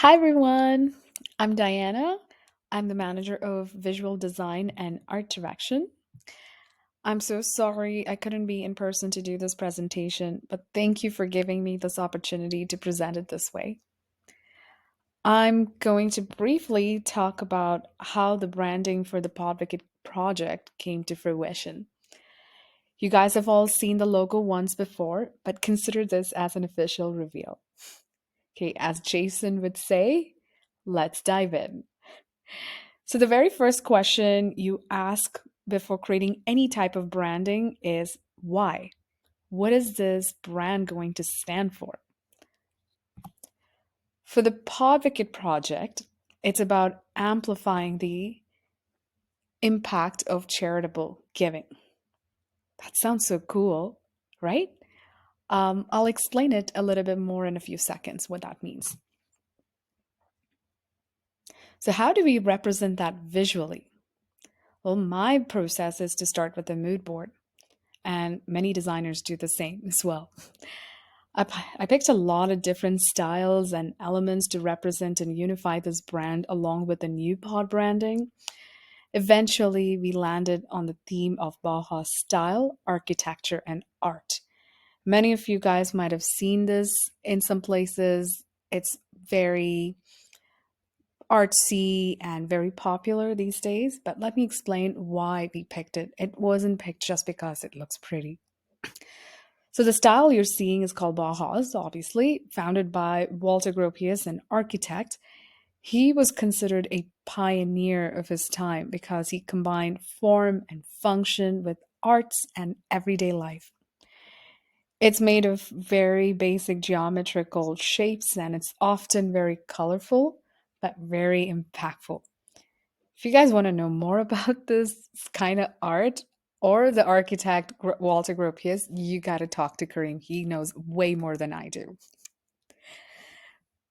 Hi everyone, I'm Diana. I'm the manager of visual design and art direction. I'm so sorry I couldn't be in person to do this presentation, but thank you for giving me this opportunity to present it this way. I'm going to briefly talk about how the branding for the PODvocate project came to fruition. You guys have all seen the logo once before, but consider this as an official reveal. Okay, as Jason would say, let's dive in. So, the very first question you ask before creating any type of branding is why? What is this brand going to stand for? For the PodVocate project, it's about amplifying the impact of charitable giving. That sounds so cool, right? I'll explain it a little bit more in a few seconds what that means. So, how do we represent that visually? Well, my process is to start with a mood board, and many designers do the same as well. I picked a lot of different styles and elements to represent and unify this brand along with the new pod branding. Eventually, we landed on the theme of Bauhaus style, architecture, and art. Many of you guys might have seen this in some places. It's very artsy and very popular these days, but let me explain why we picked it. It wasn't picked just because it looks pretty. So the style you're seeing is called Bauhaus, obviously, founded by Walter Gropius, an architect. He was considered a pioneer of his time because he combined form and function with arts and everyday life. It's made of very basic geometrical shapes and it's often very colorful, but very impactful. If you guys want to know more about this kind of art or the architect Walter Gropius, you got to talk to Kareem. He knows way more than I do.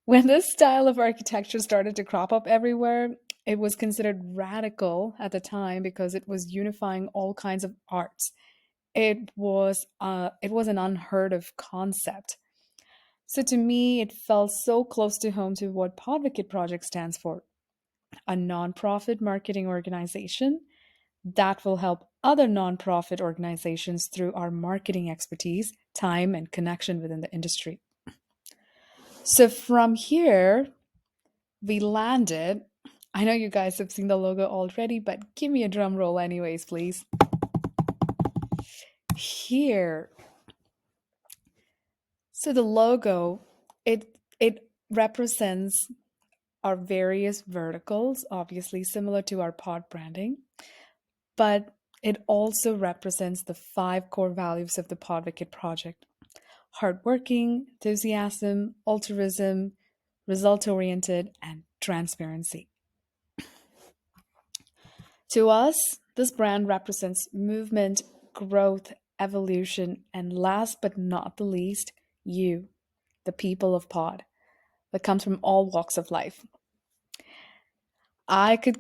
When this style of architecture started to crop up everywhere, it was considered radical at the time because it was unifying all kinds of arts. It was an unheard of concept. So to me, it felt so close to home to what PodVocate Project stands for, a nonprofit marketing organization that will help other nonprofit organizations through our marketing expertise, time, and connection within the industry. So from here, we landed. I know you guys have seen the logo already, but give me a drum roll, anyways, please. Here. So the logo, it represents our various verticals, obviously similar to our pod branding, but it also represents the 5 core values of the PodVocate project: hardworking, enthusiasm, altruism, result oriented, and transparency. To us, this brand represents movement, growth, evolution, and last but not the least, you, the people of Pod, that comes from all walks of life. I could